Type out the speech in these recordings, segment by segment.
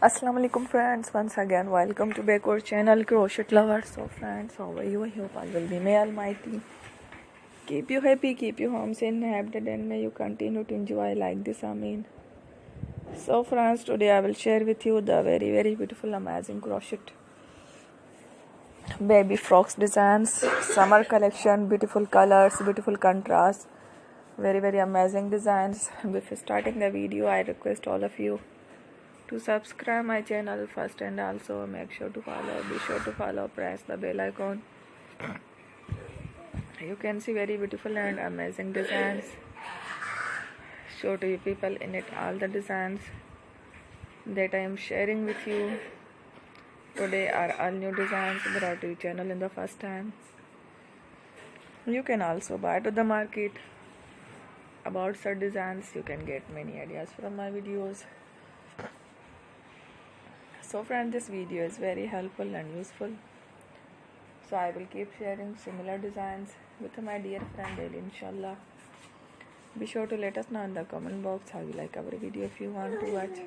Assalamu alaikum friends, once again welcome to back our channel Crochet Lovers. So friends, how are you? I hope I will be may Almighty keep you happy, keep you home safe and happy, and may you continue to enjoy like this. Amen. So friends, today I will share with you the very beautiful amazing crochet baby frocks designs, summer collection, beautiful colors, beautiful contrast, very amazing designs. Before starting the video, I request all of you to subscribe my channel first, and also be sure to follow, press the bell icon. You can see very beautiful and amazing designs. Show to you people in it all the designs that I am sharing with you today are all new designs brought to your channel in the first time. You can also buy to the market about such designs. You can get many ideas from my videos. So friends, this video is very helpful and useful. So I will keep sharing similar designs with my dear friend daily, inshallah. Be sure to let us know in the comment box how you like our video. If you want to watch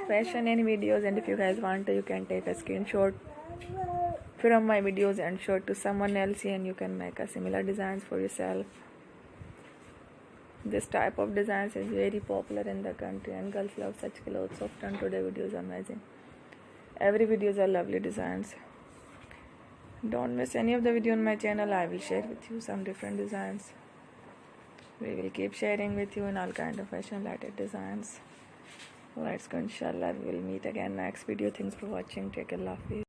fashion and videos, and if you guys want to, you can take a screenshot from my videos and show it to someone else, and you can make a similar designs for yourself. This type of designs is very popular in the country, and girls love such clothes. Often today videos are amazing. Every videos are lovely designs. Don't miss any of the video on my channel. I will share with you some different designs. We will keep sharing with you in all kind of fashion related designs. Let's go, inshallah. We will meet again next video. Thanks for watching. Take care. Love you.